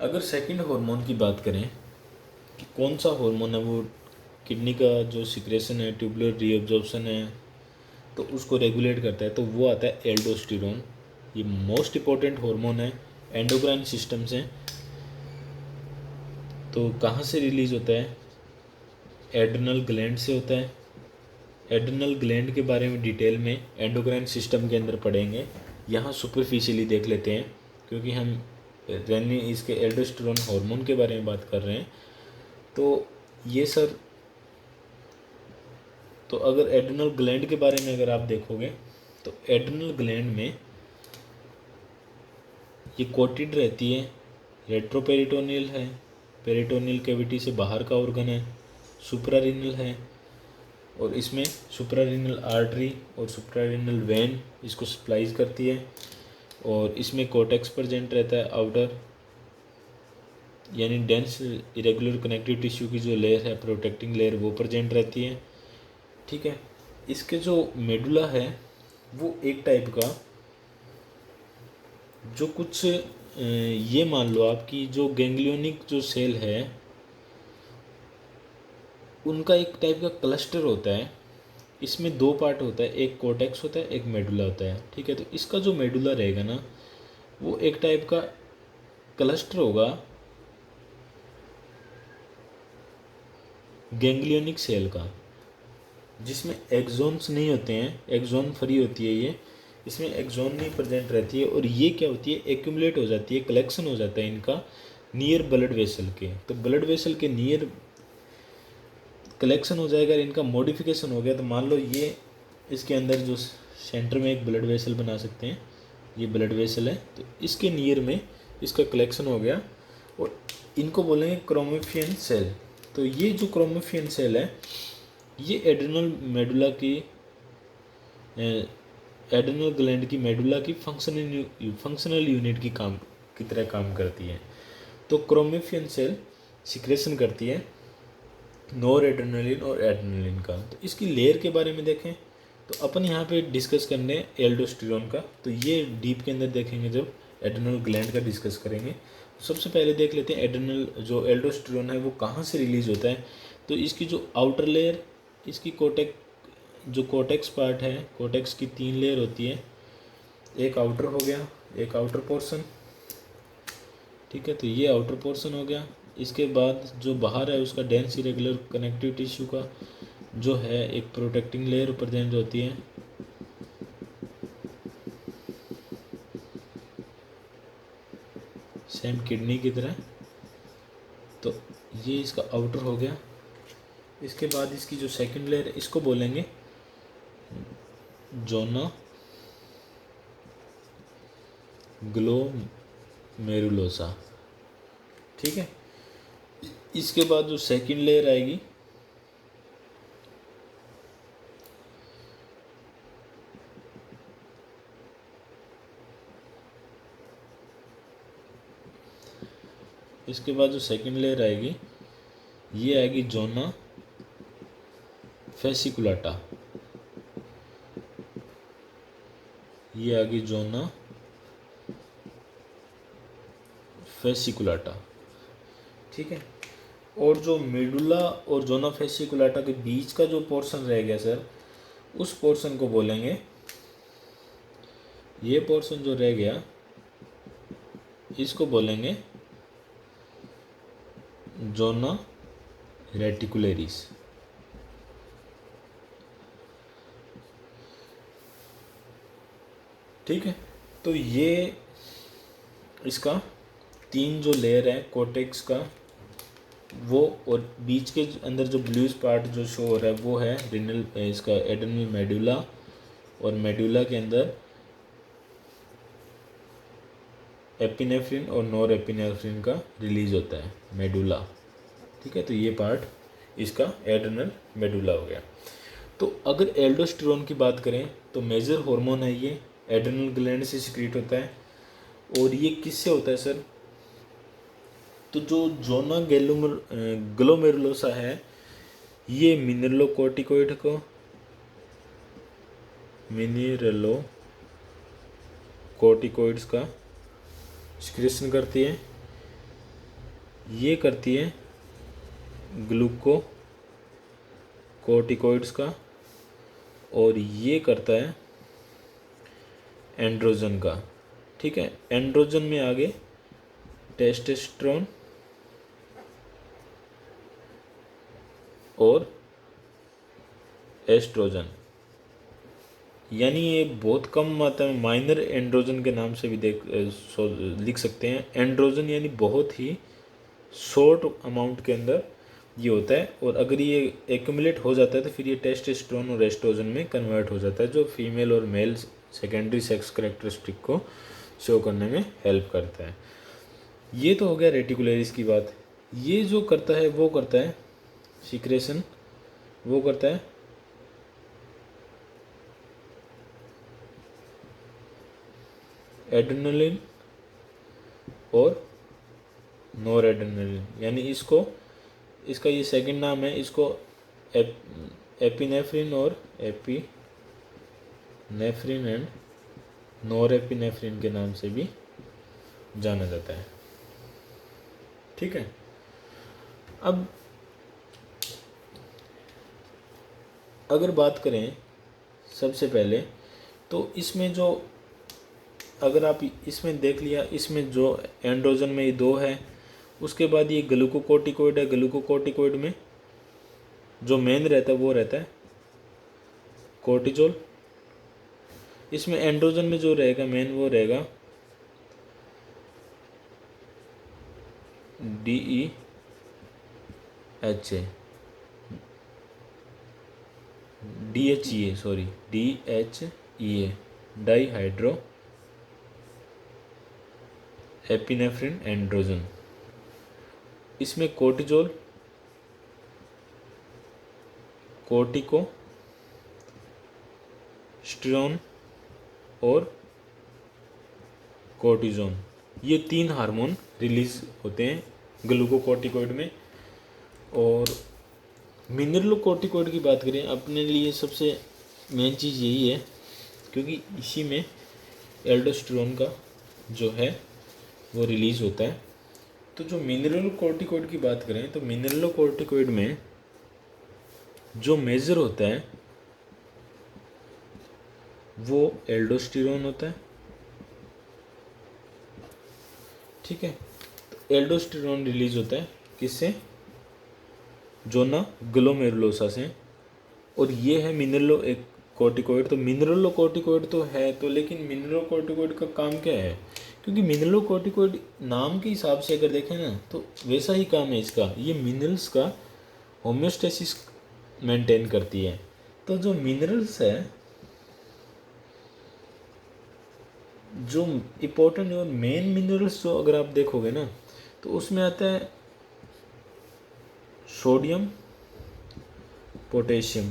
अगर second hormone की बात करें कि कौन सा हार्मोन है वो किडनी का जो सिक्रेशन है, ट्यूबुलर रीअब्जॉर्प्शन है, तो उसको रेगुलेट करता है, तो वो आता है एल्डोस्टेरोन। ये मोस्ट इम्पॉर्टेंट हार्मोन है एंडोक्राइन सिस्टम से। तो कहाँ से रिलीज होता है? एड्रिनल ग्लैंड से होता है। एड्रिनल ग्लैंड के बारे में डिटेल में एंडोक्राइन सिस्टम के अंदर पढ़ेंगे, यहाँ सुपरफिशियली देख लेते हैं क्योंकि हम रेनी इसके एल्डोस्टेरोन हार्मोन के बारे में बात कर रहे हैं। तो ये सर, तो अगर एड्रिनल ग्लैंड के बारे में अगर आप देखोगे तो एड्रिनल ग्लैंड में ये कोटेड रहती है, रेट्रोपेरिटोनियल है, पेरिटोनियल कैविटी से बाहर का ऑर्गन है, सुप्रारीनल है, और इसमें सुप्रारीनल आर्टरी और सुप्रारीनल वेन इसको सप्लाईज करती है, और इसमें कोटेक्स प्रेजेंट रहता है आउटर, यानी डेंस इरेगुलर कनेक्टिव टिश्यू की जो लेयर है, प्रोटेक्टिंग लेयर, वो प्रेजेंट रहती है। ठीक है। इसके जो मेडुला है वो एक टाइप का, जो कुछ ये मान लो आप कि जो गैंग्लियोनिक जो सेल है उनका एक टाइप का क्लस्टर होता है। इसमें दो पार्ट होता है, एक कोर्टेक्स होता है, एक मेडुला होता है। ठीक है। तो इसका जो मेडुला रहेगा ना वो एक टाइप का क्लस्टर होगा गैंग्लियोनिक सेल का, जिसमें एक्सोन्स नहीं होते हैं, एक्सोन फ्री होती है ये, इसमें एक्सोन नहीं प्रेजेंट रहती है। और ये क्या होती है, एक्यूमुलेट हो जाती है, कलेक्शन हो जाता है इनका नियर ब्लड वेसल के। तो ब्लड वेसल के नियर कलेक्शन हो जाएगा, इनका मॉडिफिकेशन हो गया। तो मान लो ये इसके अंदर जो सेंटर में एक ब्लड वेसल बना सकते हैं, ये ब्लड वेसल है, तो इसके नियर में इसका कलेक्शन हो गया और इनको बोलेंगे क्रोमोफियन सेल। तो ये जो क्रोमोफियन सेल है ये एड्रिनल मेडुला की, एड्रिनल ग्लैंड की मेडुला की फंक्शनल यूनिट की तरह काम करती है। तो क्रोमोफियन सेल सिक्रेशन करती है नॉर एड्रेनलिन और एड्रेनलिन का। तो इसकी लेयर के बारे में देखें तो अपन यहाँ पे डिस्कस करने एल्डोस्टेरोन का, तो ये डीप के अंदर देखेंगे जब एड्रेनल ग्लैंड का डिस्कस करेंगे। तो सबसे पहले देख लेते हैं एड्रेनल जो एल्डोस्टेरोन है वो कहाँ से रिलीज होता है। तो इसकी जो आउटर लेयर, इसकी जो कोटेक्स पार्ट है, कोटेक्स की 3 लेयर होती है, एक आउटर हो गया, एक आउटर पोर्शन। ठीक है। तो ये आउटर पोर्शन हो गया। इसके बाद जो बाहर है उसका डेंस इरेगुलर कनेक्टिव टिश्यू का जो है एक प्रोटेक्टिंग लेयर प्रेजेंट होती है। सेम किडनी की तरह। तो ये इसका आउटर हो गया। इसके बाद इसकी जो सेकंड लेयर इसको बोलेंगे जोना ग्लोमेरुलोसा। ठीक है। इसके बाद जो सेकंड लेयर आएगी इसके बाद जो सेकंड लेयर आएगी ये आएगी जोना फेसिकुलाटा। ये आएगी जोना फेसिकुलाटा। ठीक है। और जो मेडुला और जोना फेसिकुलाटा के बीच का जो पोर्शन रह गया सर, उस पोर्शन को बोलेंगे, ये पोर्शन जो रह गया इसको बोलेंगे जोना रेटिकुलरिस। ठीक है। तो ये इसका 3 जो लेयर है कोटेक्स का वो, और बीच के अंदर जो ब्लूज पार्ट जो शो हो रहा है वो है रिनल, इसका एड्रेनल मेडुला, और मेडुला के अंदर एपिनेफ्रिन और नॉर एपिनेफ्रिन का रिलीज होता है मेडुला। ठीक है। तो ये पार्ट इसका एड्रेनल मेडुला हो गया। तो अगर एल्डोस्टेरोन की बात करें तो मेजर हार्मोन है ये, एड्रेनल ग्लैंड से सिक्रीट होता है। और ये किससे होता है सर? तो जो जोना ग्लोमेरुलोसा है ये मिनरलोकॉर्टिकॉइड्स का सिक्रेशन करती है। ये करती है ग्लूकोकोर्टिकोइड्स का, और ये करता है एंड्रोजन का। ठीक है, एंड्रोजन में आगे टेस्टोस्टेरोन और एस्ट्रोजन, यानी ये बहुत कम मात्रा में माइनर एंड्रोजन के नाम से भी लिख सकते हैं। एंड्रोजन यानी बहुत ही शॉर्ट अमाउंट के अंदर ये होता है, और अगर ये एक्यूमुलेट हो जाता है तो फिर ये टेस्टोस्टेरोन और एस्ट्रोजन में कन्वर्ट हो जाता है, जो फीमेल और मेल सेकेंडरी सेक्स कैरेक्टरिस्टिक को शो करने में हेल्प करता है। ये तो हो गया रेटिकुलरिस की बात। ये जो करता है वो करता है सीक्रेशन, वो करता है एड्रेनलिन और नॉर एड्रेनलिन, यानी इसका ये सेकंड नाम है, इसको एपिनेफ्रिन और एपिनेफ्रिन एंड नॉर एपिनेफ्रिन के नाम से भी जाना जाता है। ठीक है, अब अगर बात करें सबसे पहले तो इसमें जो, अगर आप इसमें देख लिया, इसमें जो एंड्रोजन में ये दो है, उसके बाद ये ग्लूकोकोर्टिकोइड है। ग्लूकोकोर्टिकोइड में जो मेन रहता है वो रहता है कोर्टिजोल। इसमें एंड्रोजन में जो रहेगा मेन वो रहेगा DEHA, DHEA dihydro epinephrine androgen. इसमें कोर्टिजोल, कोर्टिकोस्टेरोन और कोर्टिजोन, ये 3 हार्मोन रिलीज होते हैं ग्लूकोकोर्टिकोइड में। और मिनरलोकोर्टिकोइड की बात करें, अपने लिए सबसे मेन चीज़ यही है, क्योंकि इसी में एल्डोस्टेरोन का जो है वो रिलीज़ होता है। तो जो मिनरलोकोर्टिकोइड की बात करें तो मिनरलोकोर्टिकोइड में जो मेजर होता है वो एल्डोस्टेरोन होता है। ठीक है, तो एल्डोस्टेरोन रिलीज होता है किससे? जोना ग्लोमेरुलोसा से, और ये है मिनरलो एक कोर्टिकोइड। तो मिनरलोकोर्टिकोइड तो है तो, लेकिन मिनरलोकोर्टिकोइड का काम क्या है? क्योंकि मिनरलोकोर्टिकोइड नाम के हिसाब से अगर देखें ना तो वैसा ही काम है इसका, ये मिनरल्स का होम्योस्टेसिस मेंटेन करती है। तो जो मिनरल्स है, जो इम्पोर्टेंट और मेन मिनरल्स जो अगर आप देखोगे ना तो उसमें आता है सोडियम, पोटेशियम।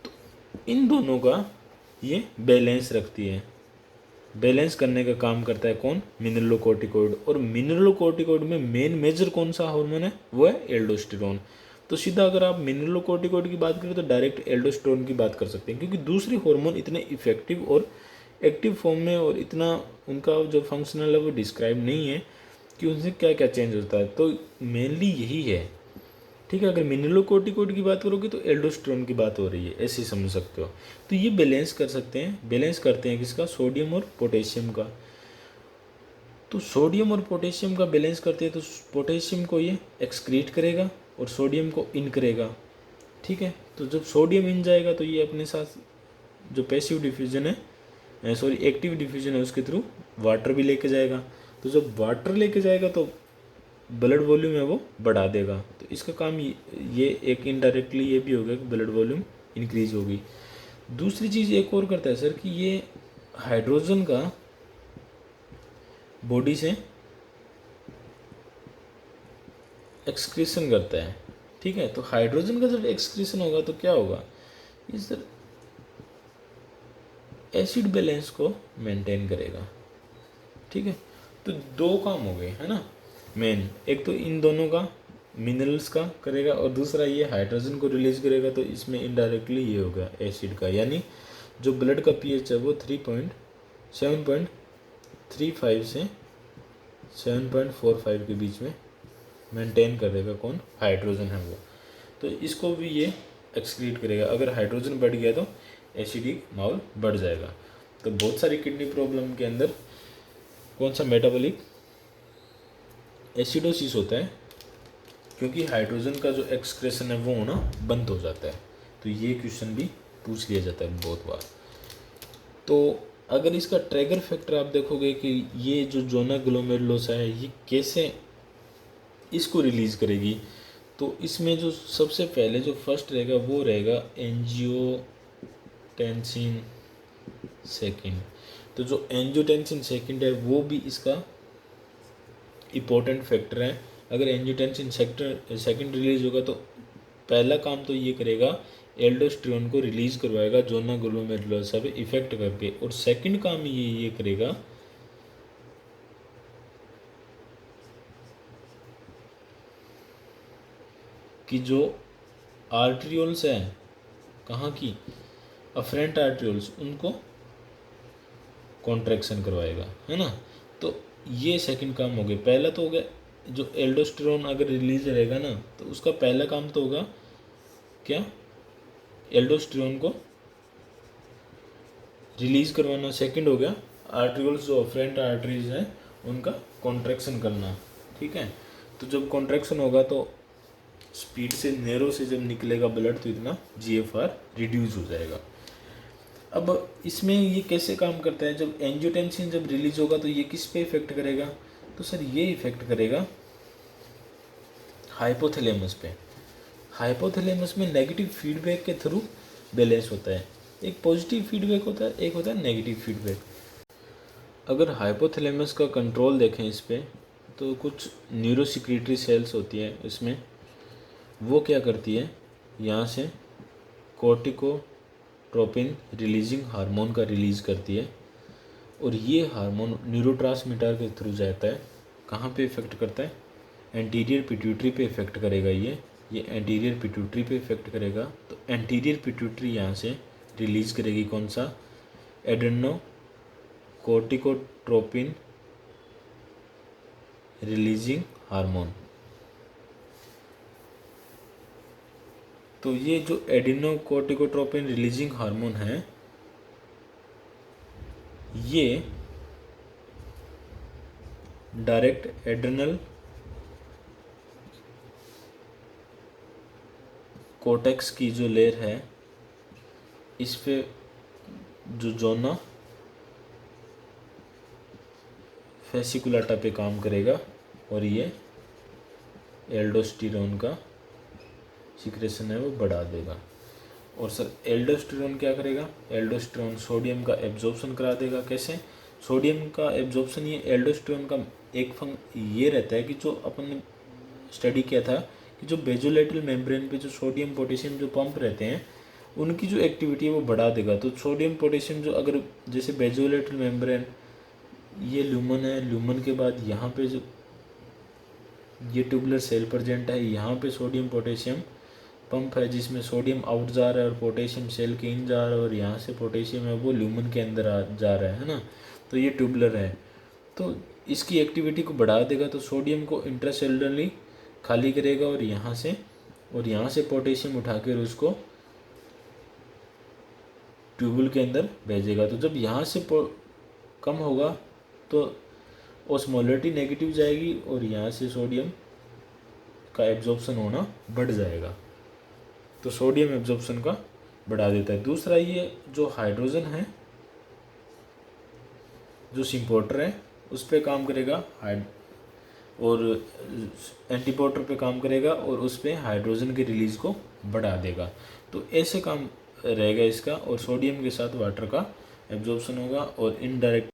तो इन दोनों का ये बैलेंस रखती है, बैलेंस करने का काम करता है कौन? मिनरलोकोर्टिकोइड। और मिनरलोकोर्टिकोइड में मेन मेजर कौन सा हार्मोन है? वो है एल्डोस्टेरोन। तो सीधा अगर आप मिनरलोकोर्टिकोइड की बात करें तो डायरेक्ट एल्डोस्टेरोन की बात कर सकते हैं, क्योंकि दूसरे हार्मोन इतने इफेक्टिव और एक्टिव फॉर्म में और इतना उनका जो फंक्शनल है वो डिस्क्राइब नहीं है कि उनसे क्या क्या चेंज होता है। तो मेनली यही है। ठीक है, अगर मिनरलोकोर्टिकोइड की बात करोगे तो एल्डोस्टेरोन की बात हो रही है, ऐसे समझ सकते हो। तो ये बैलेंस कर सकते हैं, बैलेंस करते हैं किसका? सोडियम और पोटेशियम का। तो सोडियम और पोटेशियम का बैलेंस करते हैं तो पोटेशियम को ये एक्सक्रीट करेगा और सोडियम को इन करेगा। ठीक है, तो जब सोडियम इन जाएगा तो ये अपने साथ जो पैसिव डिफ्यूजन है, एक्टिव डिफ्यूजन है, उसके थ्रू वाटर भी लेके जाएगा। तो जब वाटर लेके जाएगा तो ब्लड वॉल्यूम है वो बढ़ा देगा। तो इसका काम ये एक इनडायरेक्टली ये भी होगा कि ब्लड वॉल्यूम इंक्रीज होगी। दूसरी चीज़ एक और करता है सर कि ये हाइड्रोजन का बॉडी से एक्सक्रीशन करता है। ठीक है, तो हाइड्रोजन का जब एक्सक्रीशन होगा तो क्या होगा? इस सर एसिड बैलेंस को मेंटेन करेगा। ठीक है, तो 2 काम हो गए है ना मेन, एक तो इन दोनों का मिनरल्स का करेगा और दूसरा ये हाइड्रोजन को रिलीज करेगा। तो इसमें इनडायरेक्टली ये होगा एसिड का, यानी जो ब्लड का पीएच है वो 7.35 से 7.45 के बीच में मेंटेन करेगा। कौन? हाइड्रोजन है वो। तो इसको भी ये एक्सक्रीट करेगा। अगर हाइड्रोजन बढ़ गया तो एसिडिक माउल बढ़ जाएगा। तो बहुत सारी किडनी प्रॉब्लम के अंदर कौन सा मेटाबॉलिक एसिडोसिस होता है, क्योंकि हाइड्रोजन का जो एक्सक्रेशन है वो होना बंद हो जाता है। तो ये क्वेश्चन भी पूछ लिया जाता है बहुत बार। तो अगर इसका ट्रिगर फैक्टर आप देखोगे कि ये जो जोना ग्लोमेरुलोसा है ये कैसे इसको रिलीज़ करेगी, तो इसमें जो सबसे पहले जो फर्स्ट रहेगा वो रहेगा एंजियोटेंसिन सेकंड। तो जो एंजियोटेंसिन सेकंड है वो भी इसका इम्पोर्टेंट फैक्टर है। अगर एंजियोटेंसिन सेकंड रिलीज होगा तो पहला काम तो ये करेगा, एल्डोस्टेरोन को रिलीज करवाएगा जोना ग्लोमेरुलोसा पे इफेक्ट करके, और सेकंड काम ये करेगा कि जो आर्ट्रियोल्स हैं, कहाँ की? अफरेंट आर्ट्रियोल्स, उनको कॉन्ट्रैक्शन करवाएगा, है ना। तो ये सेकंड काम हो गया। पहला तो हो गया जो एल्डोस्टेरोन अगर रिलीज रहेगा ना तो उसका पहला काम तो होगा क्या? एल्डोस्टेरोन को रिलीज करवाना। सेकंड हो गया आर्ट्रियोल्स जो अफरेंट आर्टरीज हैं उनका कॉन्ट्रैक्शन करना, ठीक है। तो जब कॉन्ट्रैक्शन होगा तो स्पीड से नैरो से जब निकलेगा ब्लड तो इतना GFR रिड्यूस हो जाएगा। अब इसमें ये कैसे काम करता है? जब एंजियोटेंसिन जब रिलीज होगा तो ये किस पे इफेक्ट करेगा? तो सर ये इफेक्ट करेगा हाइपोथैलेमस पे। हाइपोथैलेमस में नेगेटिव फीडबैक के थ्रू बैलेंस होता है। एक पॉजिटिव फीडबैक होता है, एक होता है नेगेटिव फीडबैक। अगर हाइपोथैलेमस का कंट्रोल देखें इस पर तो कुछ न्यूरोसिक्रीटरी सेल्स होती है इसमें, वो क्या करती है, यहाँ से कोर्टिकोट्रोपिन रिलीजिंग हार्मोन का रिलीज़ करती है, और ये हार्मोन न्यूरोट्रांसमीटर के थ्रू जाता है। कहाँ पे इफेक्ट करता है? एंटीरियर पिट्यूटरी पे इफेक्ट करेगा। ये एंटीरियर पिट्यूटरी पे इफेक्ट करेगा। तो एंटीरियर पिट्यूटरी यहाँ से रिलीज़ करेगी कौन सा? Adreno corticotropin releasing hormone. तो ये जो एडिनोकोर्टिकोट्रोपिन रिलीजिंग हार्मोन है ये डायरेक्ट एड्रेनल कोर्टेक्स की जो लेयर है इस पे जो जोना फेसिकुलाटा पे काम करेगा, और ये एल्डोस्टेरोन का सिक्रेशन है वो बढ़ा देगा। और सर एल्डोस्टेरोन क्या करेगा? एल्डोस्टेरोन सोडियम का एब्जॉर्प्शन करा देगा। कैसे? सोडियम का एब्जॉर्प्शन, ये एल्डोस्टेरोन का एक ये रहता है कि जो अपन ने स्टडी किया था कि जो बेजोलेटरल मेम्ब्रेन पे जो सोडियम पोटेशियम जो पंप रहते हैं उनकी जो एक्टिविटी है वो बढ़ा देगा। तो सोडियम पोटेशियम जो अगर जैसे बेजोलेटरल मेम्ब्रेन ये ल्यूमन है, ल्यूमन के बाद यहाँ पे जो ये ट्यूबुलर सेल प्रेजेंट है, यहाँ पे सोडियम पोटेशियम पंप है जिसमें सोडियम आउट जा रहा है और पोटेशियम सेल के इन जा रहा है, और यहाँ से पोटेशियम है वो ल्यूमन के अंदर जा रहा है ना। तो ये ट्यूबुलर है, तो इसकी एक्टिविटी को बढ़ा देगा। तो सोडियम को इंट्रासेलुलरली खाली करेगा और यहाँ से पोटेशियम उठाकर उसको ट्यूबुल के अंदर भेजेगा। तो जब यहाँ से कम होगा तो ओस्मोलरिटी नेगेटिव जाएगी और यहाँ से सोडियम का एब्जॉर्प्शन होना बढ़ जाएगा। तो सोडियम एब्जॉर्प्शन का बढ़ा देता है। दूसरा ये जो हाइड्रोजन है जो सिम्पोर्टर है उस पर काम करेगा और एंटीपोर्टर पे काम करेगा और उस पर हाइड्रोजन के रिलीज़ को बढ़ा देगा। तो ऐसे काम रहेगा इसका, और सोडियम के साथ वाटर का एब्जॉर्प्शन होगा और इनडायरेक्ट